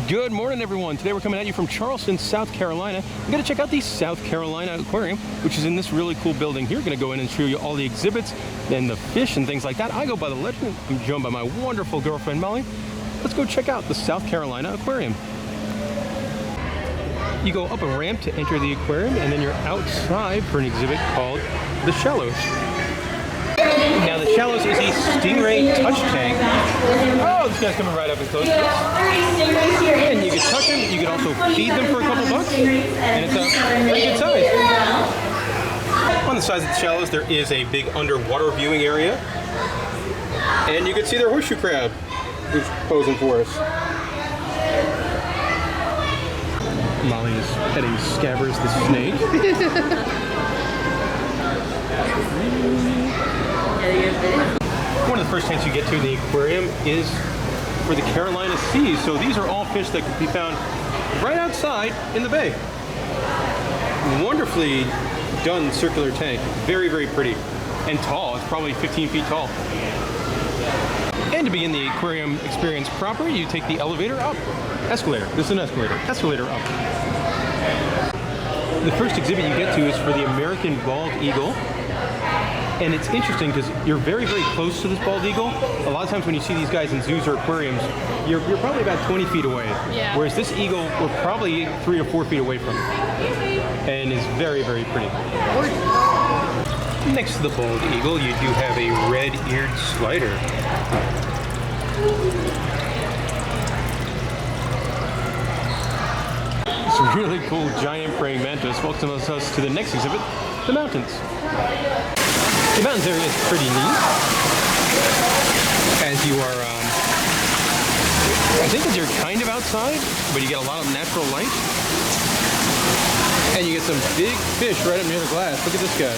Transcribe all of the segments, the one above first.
Good morning, everyone. Today we're coming at you from Charleston, South Carolina. We're going to check out the South Carolina Aquarium, which is in this really cool building here. We're going to go in and show you all the exhibits and the fish and things like that. I go by the legend. I'm joined by my wonderful girlfriend, Molly. Let's go check out the South Carolina Aquarium. You go up a ramp to enter the aquarium, and then you're outside for an exhibit called The Shallows. Now, The Shallows is a stingray touch tank. Oh, this guy's coming right up and close to us. And you can touch them. You can also feed them for a couple bucks. And it's a pretty good size. On the sides of The Shallows, there is a big underwater viewing area. And you can see their horseshoe crab, who's posing for us. Molly is petting Scabbers the snake. One of the first tanks you get to in the aquarium is for the Carolina Seas. So these are all fish that can be found right outside in the bay. Wonderfully done circular tank. Very, very pretty. And tall. It's probably 15 feet tall. And to begin the aquarium experience proper, you take the elevator up. Escalator. This is an escalator. Escalator up. The first exhibit you get to is for the American bald eagle. And it's interesting because you're very, very close to this bald eagle. A lot of times when you see these guys in zoos or aquariums, you're probably about 20 feet away. Yeah. Whereas this eagle, we're probably 3 or 4 feet away from it. And is very, very pretty. Next to the bald eagle, you do have a red-eared slider. It's a really cool giant praying mantis. Welcome us to the next exhibit, the mountains. The mountains area is pretty neat, as you are, I think that you're kind of outside, but you get a lot of natural light. And you get some big fish right up near the glass. Look at this guy.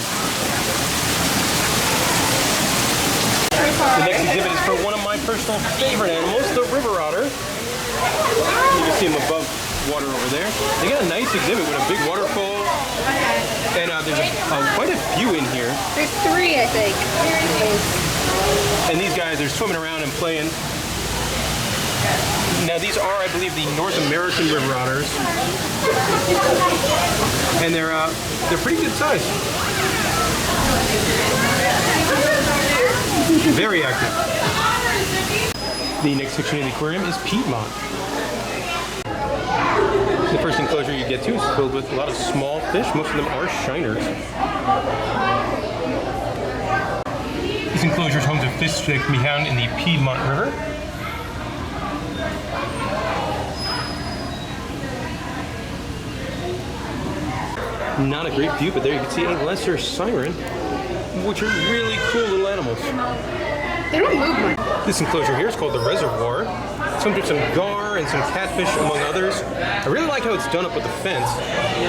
The next exhibit is for one of my personal favorite animals, the river otter. You can see him above water over there. They got a nice exhibit with a big waterfall. And there's quite a few in here. There's 3, I think. And these guys are swimming around and playing. Now these are, I believe, the North American river otters. And they're pretty good size. Very active. The next section in the aquarium is Piedmont. The first enclosure you get to is filled with a lot of small fish. Most of them are shiners. This enclosure is home to fish that can be found in the Piedmont River. Not a great view, but there you can see a lesser siren, which are really cool little animals. They don't move much. This enclosure here is called the Reservoir. It's home to some gar and some catfish, among others. I really like how it's done up with the fence.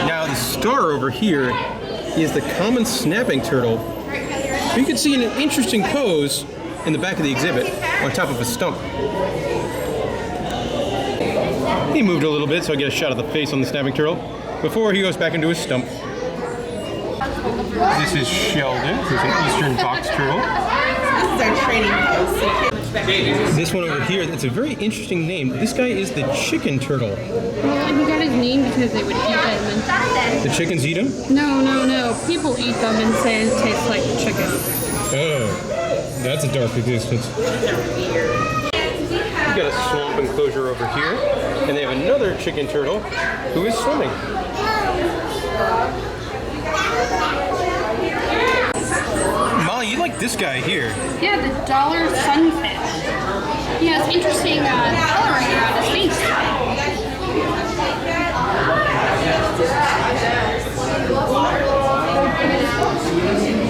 Now the star over here is the common snapping turtle. You can see an interesting pose in the back of the exhibit on top of a stump. He moved a little bit so I get a shot of the face on the snapping turtle before he goes back into his stump. This is Sheldon, who's an eastern box turtle. This is our training post. This one over here, it's a very interesting name. This guy is the chicken turtle. Well, he got his name because they would eat them. The chickens eat them? No. People eat them and say it tastes like chicken. Oh, that's a dark existence. We've got a swamp enclosure over here, and they have another chicken turtle who is swimming. Molly, you like this guy here. Yeah, the dollar sunfish. He has interesting coloring around his face.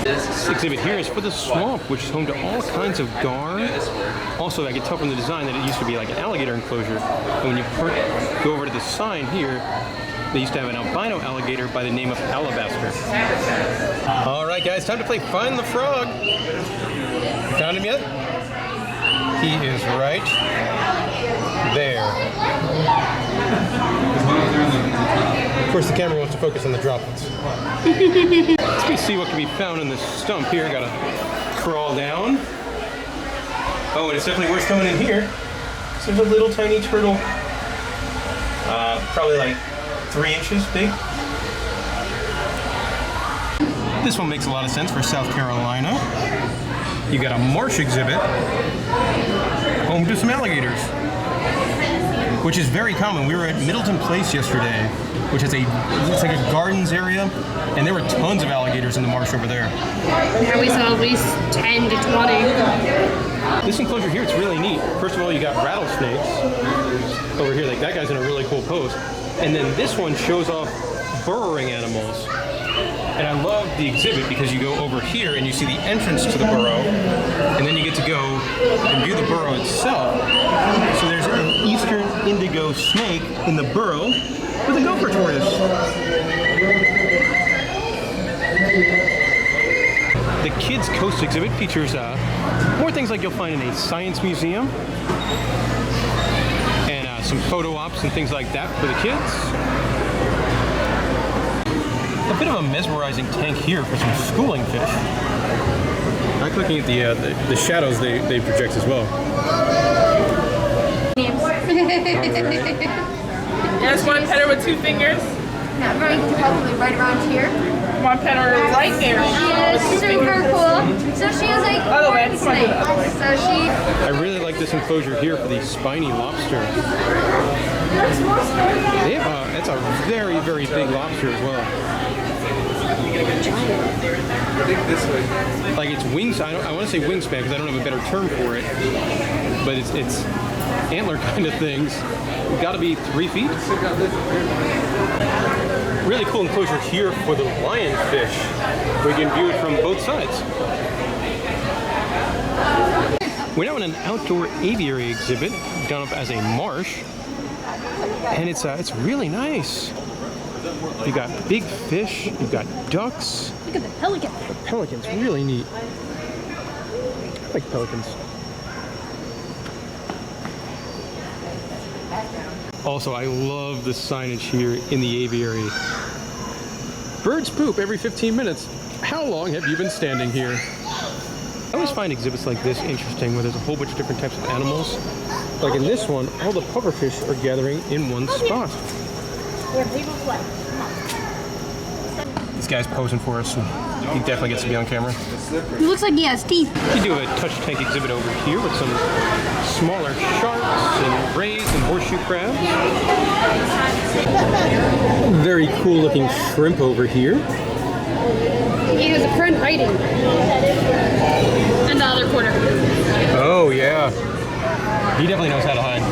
This exhibit here is for the swamp, which is home to all kinds of gar. Also, I can tell from the design that it used to be like an alligator enclosure. And when you go over to the sign here, they used to have an albino alligator by the name of Alabaster. All right, guys, time to play Find the Frog. You found him yet? He is right there. Of course, the camera wants to focus on the droplets. Let's go see what can be found in this stump here. Gotta crawl down. Oh, and it's definitely worth coming in here. So there's a little tiny turtle Probably like 3 inches big. This one makes a lot of sense for South Carolina. You got a marsh exhibit, home to some alligators, which is very common. We were at Middleton Place yesterday, which is it's like a gardens area, and there were tons of alligators in the marsh over there. Yeah, we saw at least 10 to 20. This enclosure here, it's really neat. First of all, you got rattlesnakes over here. Like that guy's in a really cool pose. And then this one shows off burrowing animals. And I love the exhibit because you go over here and you see the entrance to the burrow, and then you get to go and view the burrow itself. So there's an eastern indigo snake in the burrow with a gopher tortoise. The Kids Coast exhibit features more things like you'll find in a science museum, and some photo ops and things like that for the kids. A bit of a mesmerizing tank here for some schooling fish. I like looking at the shadows they project as well. There's one petter with 2 fingers. Not very probably right around here. One petter right there. She is super cool. So she is like Other way, come on, do the other way. So she I really like this enclosure here for these spiny lobsters. It's a very, very big lobster as well. Like it's wings. I want to say wingspan because I don't have a better term for it, but it's antler kind of things. It's got to be 3 feet. Really cool enclosure here for the lionfish, where you can view it from both sides. We're now in an outdoor aviary exhibit done up as a marsh, and it's really nice. You got big fish, you got ducks. Look at the pelican. The pelicans, really neat. I like pelicans. Also, I love the signage here in the aviary. Birds poop every 15 minutes. How long have you been standing here? I always find exhibits like this interesting where there's a whole bunch of different types of animals. Like in this one, all the pufferfish are gathering in one spot. This guy's posing for us, and he definitely gets to be on camera. He looks like he has teeth. You do a touch tank exhibit over here with some smaller sharks and rays and horseshoe crabs. Very cool looking shrimp over here. He has a friend hiding. And the other corner. Oh yeah, he definitely knows how to hide.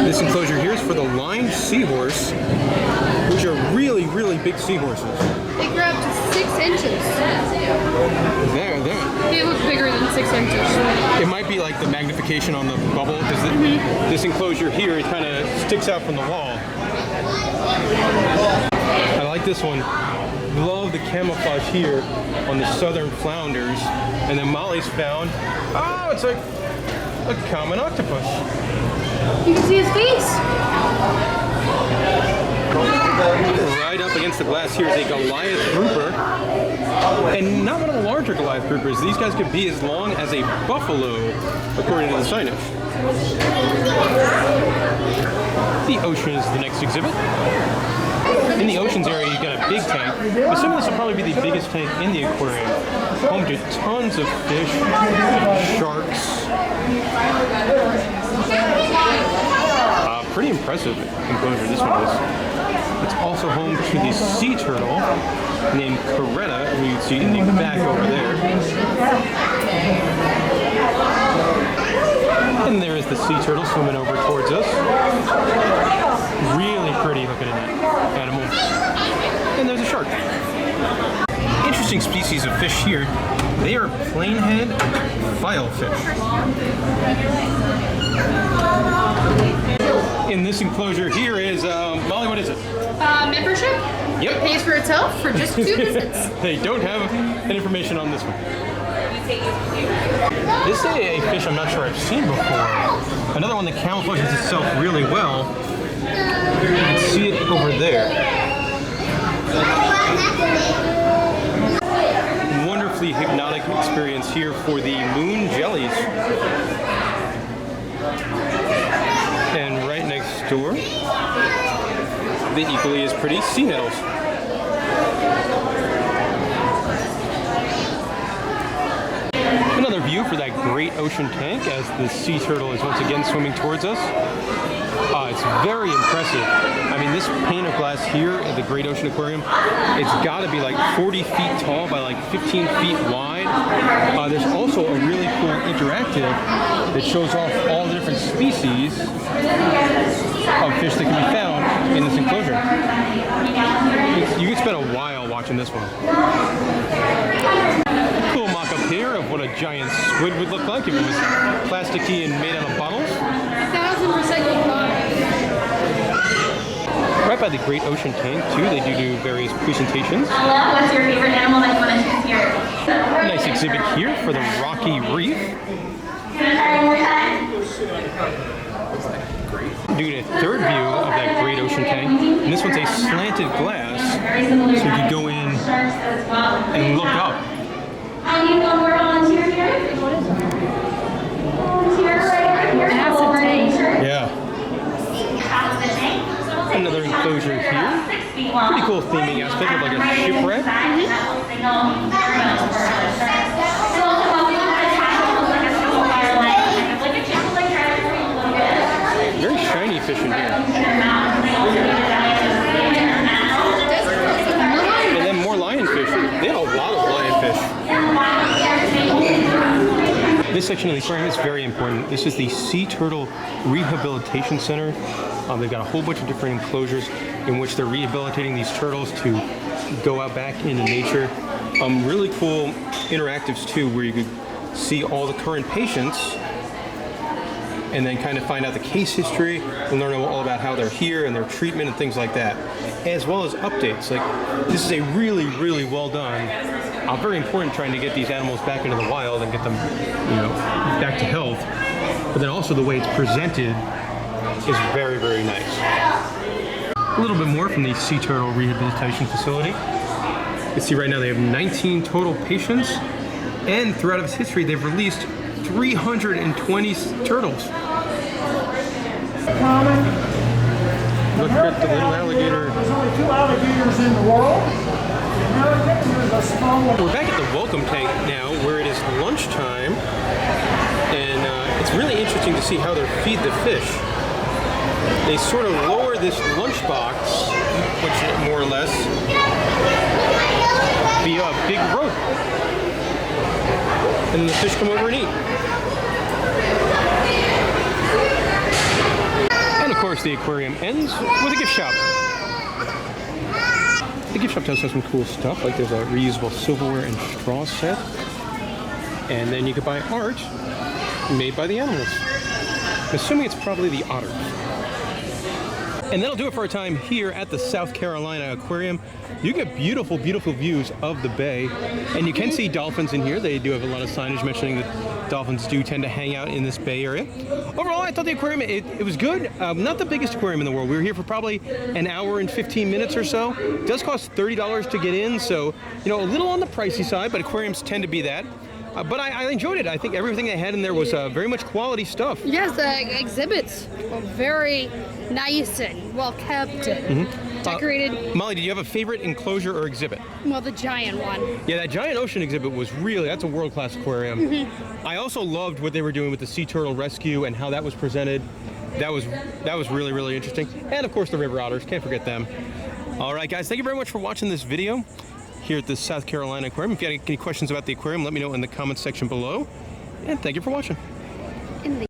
This enclosure here is for the lined seahorse, which are really, really big seahorses. They grow up to 6 inches. There. They look bigger than 6 inches. It might be like the magnification on the bubble, because this enclosure here, it kind of sticks out from the wall. I like this one. Love the camouflage here on the southern flounders. And then Molly's found, oh, it's like a common octopus. You can see his face. Right up against the glass here is a Goliath Grouper. And not one of the larger Goliath Groupers. These guys could be as long as a buffalo, according to the signage. The ocean is the next exhibit. In the oceans area, you've got a big tank. Assuming this will probably be the biggest tank in the aquarium. Home to tons of fish, sharks. Pretty impressive enclosure this one is. It's also home to the sea turtle named Coretta, who you can see in the back over there. And there is the sea turtle swimming over towards us. Really pretty looking at that animal. And there's a shark. Interesting species of fish here. They are plainhead filefish. In this enclosure here is, Molly, what is it? Membership? Yep. It pays for itself for just 2 visits. They don't have any information on this one. This is a fish I'm not sure I've seen before. Another one that camouflages itself really well. You can see it over there. Wonderfully hypnotic experience here for the moon jellies. And right next door, the equally as pretty sea nettles. Another view for that great ocean tank as the sea turtle is once again swimming towards us. It's very impressive. I mean, this pane of glass here at the Great Ocean Aquarium, it's got to be like 40 feet tall by like 15 feet wide. There's also a really cool interactive that shows off all the different species of fish that can be found in this enclosure. You could spend a while watching this one. Cool mock-up here of what a giant squid would look like if it was plasticky and made out of bottles. 1,000 recycled bottles. Right by the Great Ocean Tank, too, they do various presentations. What's your favorite animal that you want to choose here? Nice exhibit here for the Rocky Reef. Can I try one more time? Doing a third view of that Great Ocean Tank, and this one's a slanted glass, so you can go in and look up. I need one more volunteer here. Volunteer right here. Yeah. Another enclosure here. Pretty cool theming aspect of like a shipwreck. Very shiny fish in here. And then more lionfish. They have a lot of lionfish. This section of the aquarium is very important. This is the Sea Turtle Rehabilitation Center. They've got a whole bunch of different enclosures in which they're rehabilitating these turtles to go out back into nature. Really cool interactives too, where you could see all the current patients and then kind of find out the case history and learn all about how they're here and their treatment and things like that, as well as updates. Like, this is a really, really well done. Very important trying to get these animals back into the wild and get them, back to health. But then also the way it's presented is very, very nice. A little bit more from the Sea Turtle Rehabilitation Facility. You can see right now they have 19 total patients, and throughout its history they've released 320 turtles. Look at the little alligator. There's only 2 alligators in the world. We're back at the welcome tank now, where it is lunchtime, and it's really interesting to see how they feed the fish. They sort of lower this lunchbox, which more or less via a big rope, and then the fish come over and eat. And of course, the aquarium ends with a gift shop. The gift shop does have some cool stuff, like there's a reusable silverware and straw set, and then you could buy art made by the animals. I'm assuming it's probably the otters. And that'll do it for our time here at the South Carolina Aquarium. You get beautiful, beautiful views of the bay, and you can see dolphins in here. They do have a lot of signage mentioning that dolphins do tend to hang out in this bay area. Overall, I thought the aquarium, it was good. Not the biggest aquarium in the world. We were here for probably an hour and 15 minutes or so. It does cost $30 to get in, so, a little on the pricey side, but aquariums tend to be that. But I enjoyed it. I think everything they had in there was very much quality stuff. Yes, the exhibits were very nice and well kept and decorated. Molly, did you have a favorite enclosure or exhibit? Well, the giant one. Yeah, that giant ocean exhibit was that's a world-class aquarium. I also loved what they were doing with the sea turtle rescue and how that was presented. That was really, really interesting. And of course the river otters, can't forget them. All right, guys, thank you very much for watching this video here at the South Carolina Aquarium. If you have any questions about the aquarium, let me know in the comments section below. And thank you for watching.